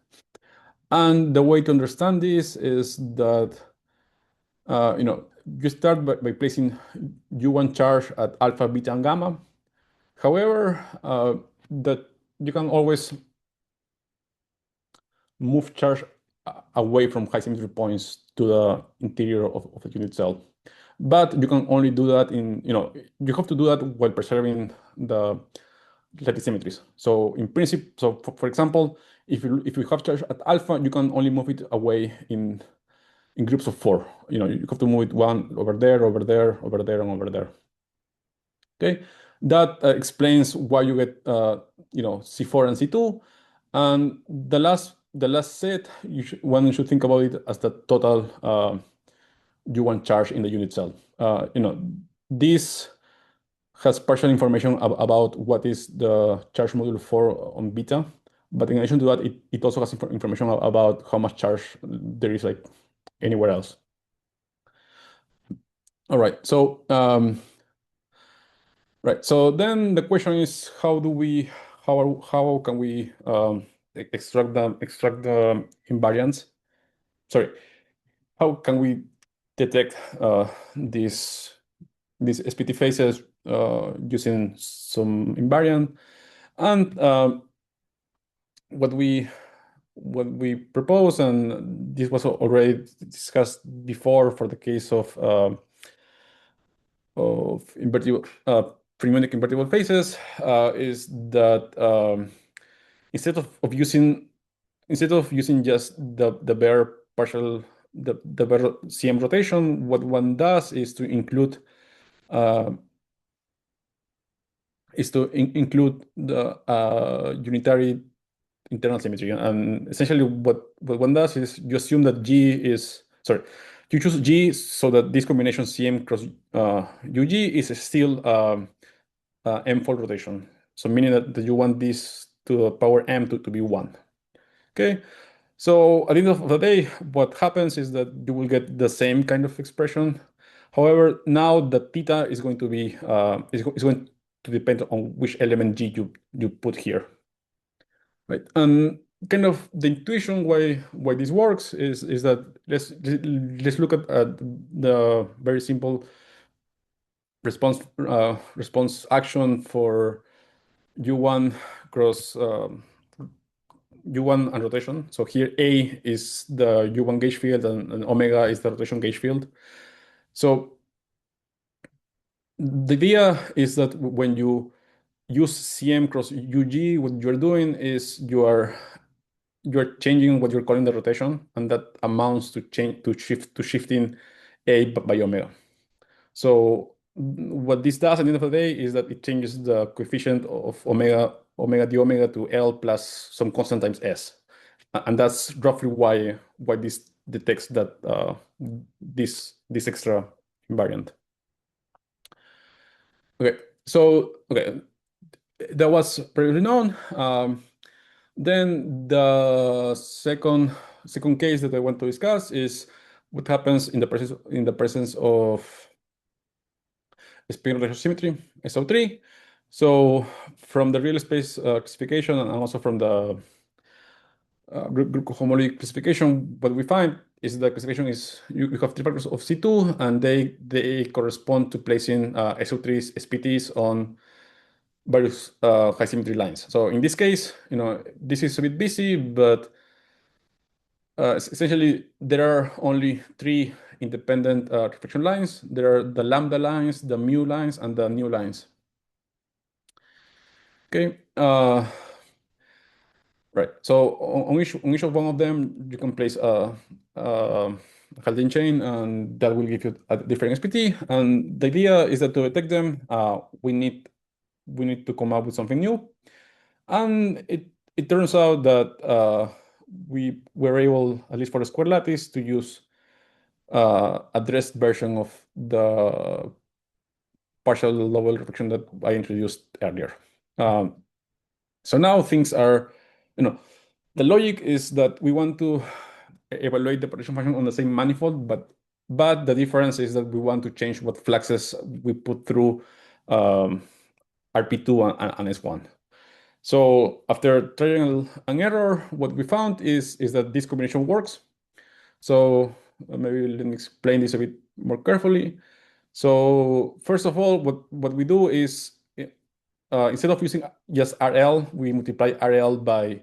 and the way to understand this is that you start by placing U1 charge at alpha, beta, and gamma. However, that you can always move charge away from high symmetry points to the interior of the unit cell. But you can only do that you have to do that while preserving the lattice symmetries. So in principle, so for example, if you have charge at alpha, you can only move it away in groups of 4. You have to move it one over there, over there, over there, and over there. Okay, that explains why you get C4 and C2, and the last set one should think about it as the total U1 charge in the unit cell. This has partial information about what is the charge module for on beta, but in addition to that, it also has information about how much charge there is like anywhere else. All right. Right. So then the question is, how can we extract the invariants? Sorry, how can we detect these SPT phases using some invariant? And what we propose, and this was already discussed before for the case of invertible fermionic invertible phases, is that instead of using just the bare partial the bare CM rotation, what one does is to include uh, include the unitary internal symmetry. And essentially what one does is you assume that G is, sorry, you choose G so that this combination CM cross UG is still M-fold rotation. So meaning that you want this to the power M to be 1. Okay. So at the end of the day, what happens is that you will get the same kind of expression. However, now the theta is going to be is going to depend on which element G you put here, right? And kind of the intuition why this works is that let's look at the very simple response action for U1 cross U1 and rotation. So here A is the U1 gauge field and omega is the rotation gauge field. So the idea is that when you use CM cross UG, what you're doing is you're changing what you're calling the rotation, and that amounts to shifting A by omega. So what this does at the end of the day is that it changes the coefficient of omega d omega to L plus some constant times S. And that's roughly why this detects that this extra invariant. Okay, so that was previously known. Then the second case that I want to discuss is what happens in the presence of spin rotation symmetry, SO3. So from the real space classification and also from the group homology classification, what we find is the classification is you have three factors of C2, and they correspond to placing SO3's SPTs on various high symmetry lines. So in this case, this is a bit busy, but essentially there are only three independent reflection lines. There are the lambda lines, the mu lines, and the nu lines. Okay. Right. So on each of one of them, you can place a Haldane chain, and that will give you a different SPT. And the idea is that to detect them, we need to come up with something new. And it turns out that we were able, at least for the square lattice, to use addressed version of the partial level reflection that I introduced earlier. So now things are, the logic is that we want to evaluate the partition function on the same manifold, but the difference is that we want to change what fluxes we put through RP2 and S1. So after trial and error, what we found is that this combination works. So maybe let me explain this a bit more carefully. So first of all, what we do is instead of using just RL, we multiply RL by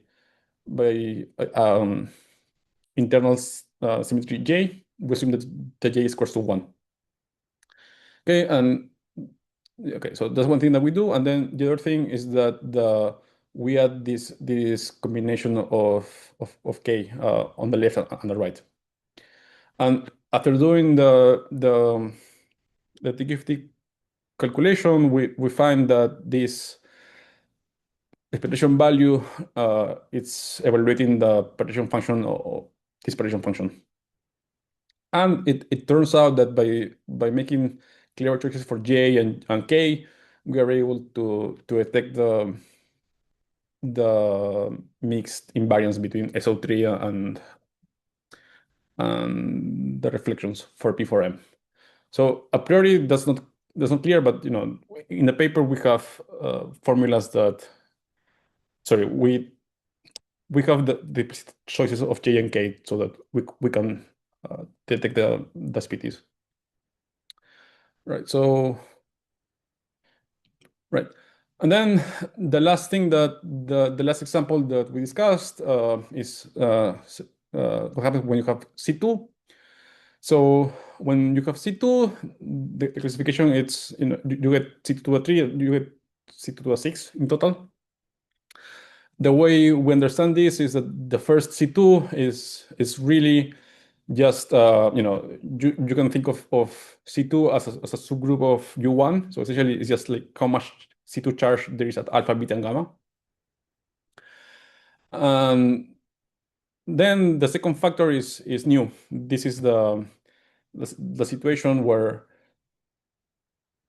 internal symmetry J. We assume that the J is equals to 1. Okay, and so that's one thing that we do. And then the other thing is that we add this combination of K on the left and the right. And after doing the T50 calculation, we find that this expectation value it's evaluating the partition function or this partition function. And it turns out that by making clever choices for J and K, we are able to detect the mixed invariance between SO3 and and the reflections for P4M. So a priori that's not clear, but in the paper we have formulas that sorry we have the choices of J and K so that we can detect the SPTs. Right. So right. And then the last thing that the last example that we discussed is what happens when you have C2. So when you have C2, the classification it's you get C2 to a 3, you get C2 to a 6 in total. The way we understand this is that the first C2 is really just you can think of C2 as a subgroup of U1. So essentially it's just like how much C2 charge there is at alpha, beta, and gamma. And then the second factor is new. This is the situation where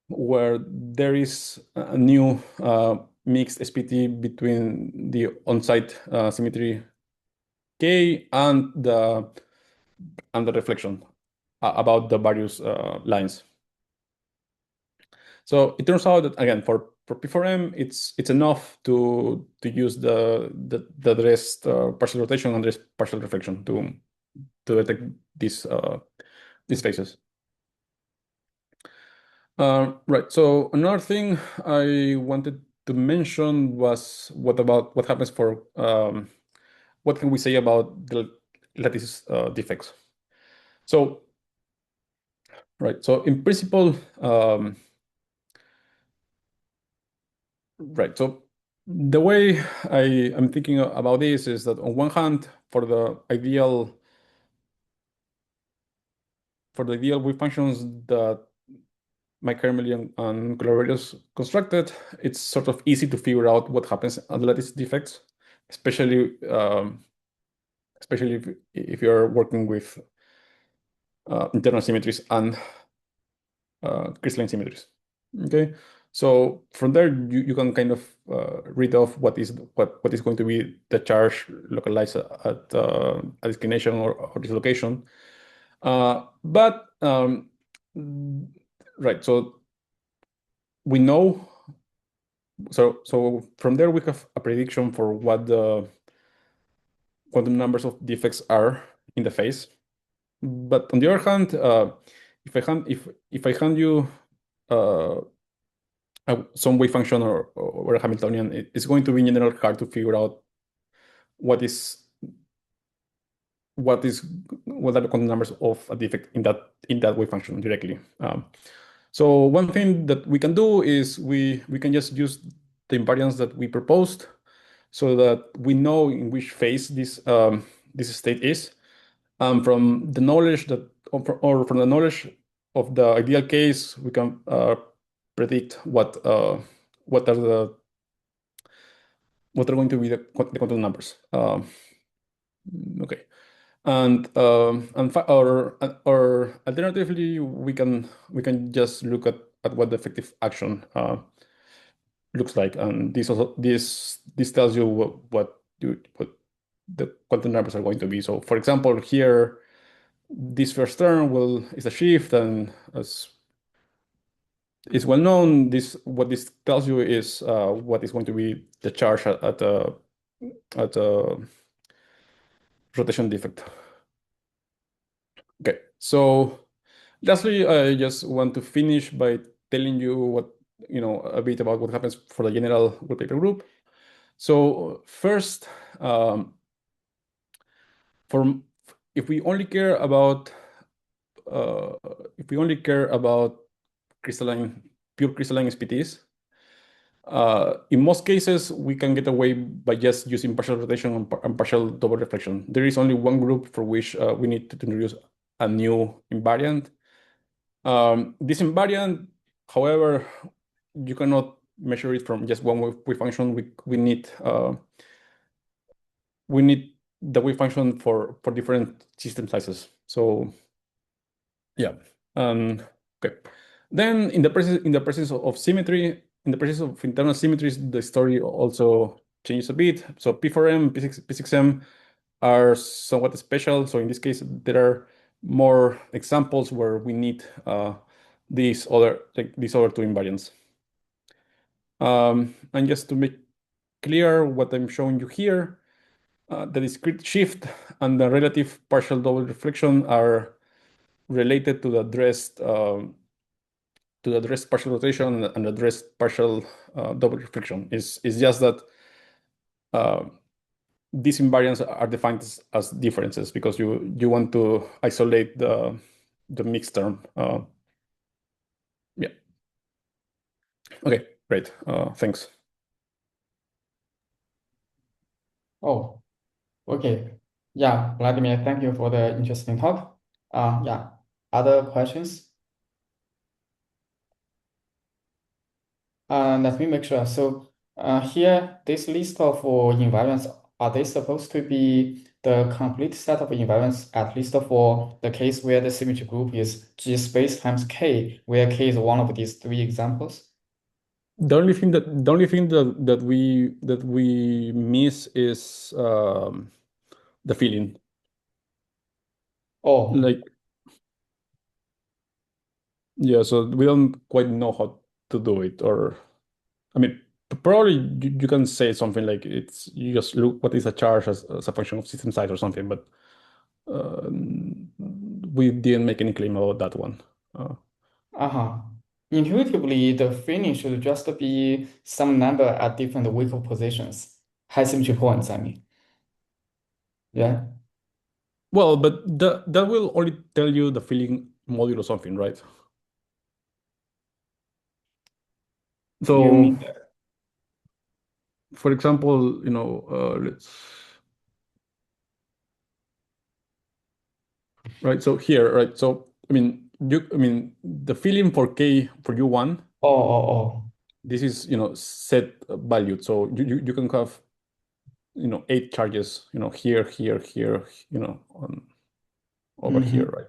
there is a new mixed SPT between the on-site symmetry K and the reflection about the various lines. So it turns out that again for P4M it's enough to use the rest partial rotation and rest partial reflection to detect these phases. Right. So another thing I wanted to mention was what happens for what can we say about the lattice defects? So right. So in principle, right. So the way I am thinking about this is that on one hand, for the ideal wave functions that Mike Hermeli and collaborators constructed, it's sort of easy to figure out what happens at the lattice defects, especially if you're working with internal symmetries and crystalline symmetries. Okay, so from there you can kind of read off what is going to be the charge localized at a destination or dislocation. But right, so we know. So from there we have a prediction for what the quantum numbers of defects are in the phase. But on the other hand, if I hand you uh, some wave function or a Hamiltonian, it's going to be in general hard to figure out what are the quantum numbers of a defect in that wave function directly. So one thing that we can do is we can just use the invariants that we proposed so that we know in which phase this state is. From the knowledge from the knowledge of the ideal case, we can predict what are going to be the quantum numbers. Okay, or alternatively, we can just look at what the effective action looks like, and this tells you what the quantum numbers are going to be. So, for example, here this first term is a shift, and as is well known, what this tells you is what is going to be the charge at a rotation defect. Okay, so lastly, I just want to finish by telling you a bit about what happens for the general wallpaper group. So first, for if we only care about pure crystalline SPTs, in most cases we can get away by just using partial rotation and partial double reflection. There is only one group for which we need to introduce a new invariant. This invariant, however, you cannot measure it from just one wave function. We need the wave function for different system sizes. So yeah. Okay. Then in the presence of symmetry, in the presence of internal symmetries, the story also changes a bit. So P4M, P6M are somewhat special. So in this case, there are more examples where we need these other two invariants. And just to make clear what I'm showing you here, the discrete shift and the relative partial double reflection are related to the addressed partial rotation and the addressed partial double reflection. It's just that uh, these invariants are defined as differences because you want to isolate the mixed term. Yeah. Okay, great. Thanks. Oh, okay. Yeah, Vladimir, thank you for the interesting talk. Yeah, other questions? Let me make sure. So here, this list of invariants, are they supposed to be the complete set of invariants, at least for the case where the symmetry group is G space times K, where K is one of these three examples? The only thing that we miss is the feeling. Oh, Like, yeah, so we don't quite know how to do it, or I mean, probably you can say something like you just look what is a charge as a function of system size or something, but uh, we didn't make any claim about that one. Uh, uh-huh. Intuitively, the feeling should just be some number at different weak positions, high symmetry points, I mean. Yeah. well, but that will only tell you the filling module or something, right? You So, mean, for example, let's right. So here, right. So I mean, the filling for k for u1, oh. this is set valued. So you can have 8 charges, here, over here, Mm-hmm. right?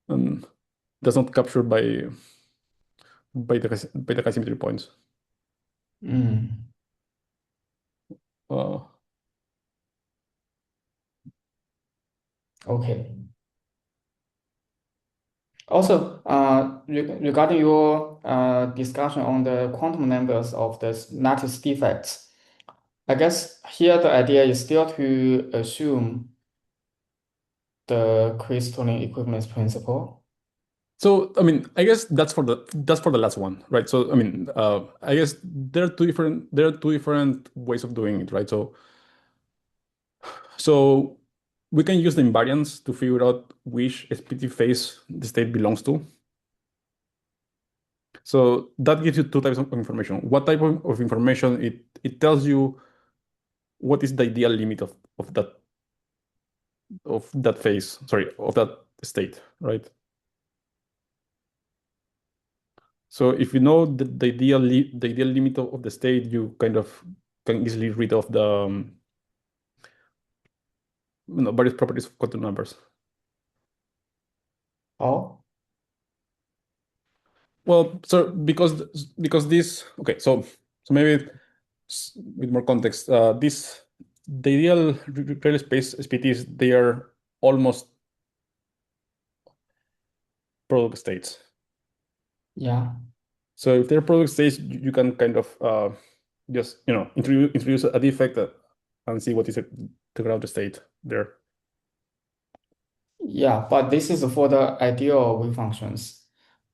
And that's not captured by the asymmetry points. Mm. Uh, Okay. Also, regarding your discussion on the quantum numbers of the lattice defects, I guess here the idea is still to assume the crystalline equivalence principle. so I mean, I guess that's for the last one, right? So I mean, I guess there are two different ways of doing it, right? So we can use the invariants to figure out which SPT phase the state belongs to. So that gives you two types of information. What type of information? It tells you what is the ideal limit of that phase, sorry, of that state, right? So if you know the ideal limit of the state, you kind of can easily read off the various properties of quantum numbers. Oh, Well, so because this okay, so maybe with more context, the ideal real space SPTs, they are almost product states. yeah. So if they're product states, you can kind of just introduce a defect and see what is the ground state there. Yeah, but this is for the ideal wave functions.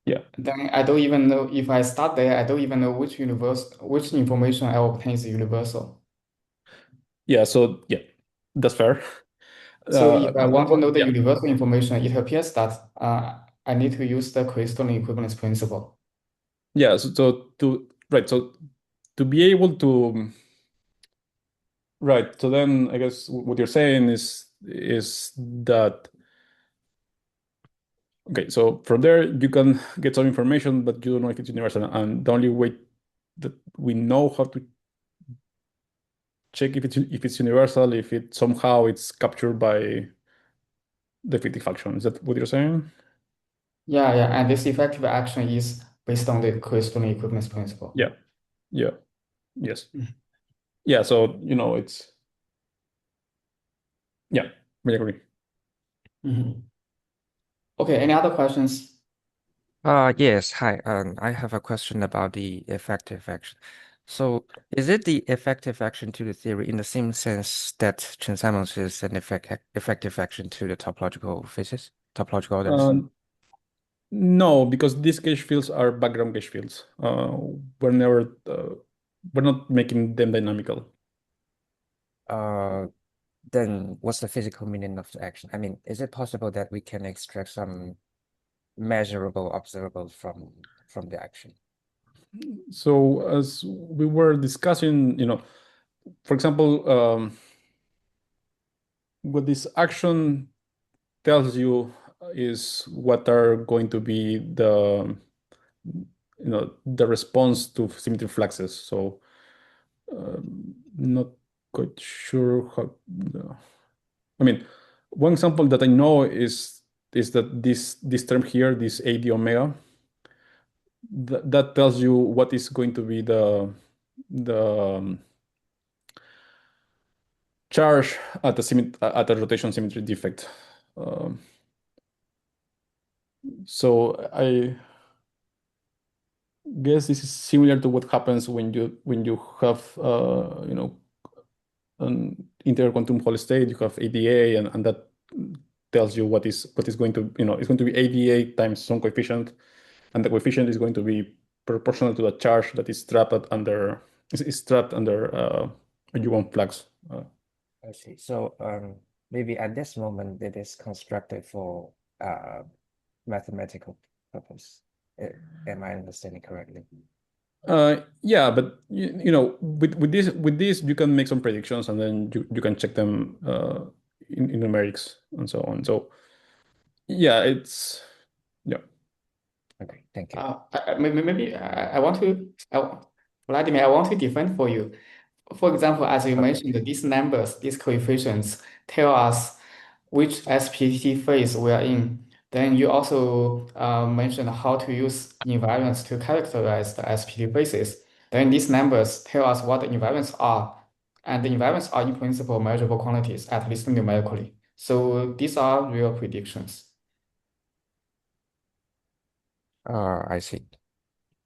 Yeah, Then I don't even know if I start there, I don't even know which information I obtain is universal. yeah. So yeah, that's fair. So if I want to know the Yeah, universal information, it appears that I need to use the crystalline equivalence principle. yeah. So to be able to right. So then I guess what you're saying is that okay. So from there you can get some information, but you don't know if it's universal. And the only way that we know how to check if it's universal, if it somehow it's captured by the fictive function. Is that what you're saying? Yeah, and this effective action is based on the crystalline equivalence principle. Yeah. Yeah. Yes. Mhm. Yeah. So it's Yeah, I agree. Mhm. Okay, any other questions? Yes, hi. I have a question about the effective action. So, is it the effective action to the theory in the same sense that Chern-Simons is an effective action to the topological physics, topological orders? Uh, no, because these gauge fields are background gauge fields. We're never we're not making them dynamical. Uh, then what's the physical meaning of the action? I mean, is it possible that we can extract some measurable observable from the action? So as we were discussing, for example, what this action tells you is what are going to be the response to symmetry fluxes. So not quite sure how. I mean, one example that I know is that this term here, this AD omega, that tells you what is going to be the charge at a rotation symmetry defect. Um, so I guess this is similar to what happens when you have an integral quantum Hall state. You have ADA, and that tells you what is going to it's going to be ADA times some coefficient, and the coefficient is going to be proportional to the charge that is trapped is trapped under a U1 flux. I see. So, maybe at this moment it is constructed for uh mathematical purpose. Am I understanding correctly? Yeah, but with this you can make some predictions, and then you can check them in numerics and so on. So yeah, yeah. Okay, thank you. Maybe I want to, Vladimir, I want to defend for you. For example, as you Okay. mentioned, these numbers, these coefficients tell us which SPT phase we are in. Then you also mentioned how to use invariants to characterize the SPT phases. Then these numbers tell us what the invariants are. And the invariants are in principle measurable quantities, at least numerically. So these are real predictions. I see.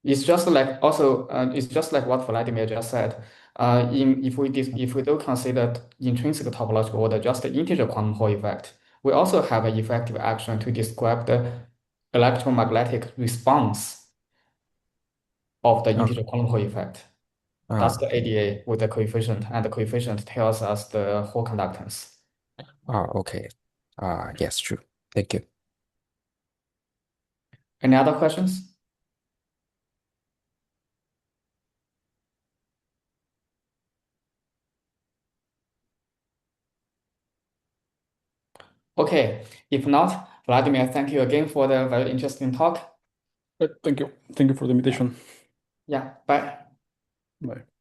It's just like also it's just like what Vladimir just said. If we don't consider intrinsic topological order, just the integer quantum Hall effect, we also have an effective action to describe the electromagnetic response of the Oh, integer quantum Hall effect. That's uh, the ADA with the coefficient, and the coefficient tells us the Hall conductance. okay. Yes, true. Thank you. Any other questions? Okay, if not, Vladimir, thank you again for the very interesting talk. Thank you for the invitation. Yeah, bye. Bye.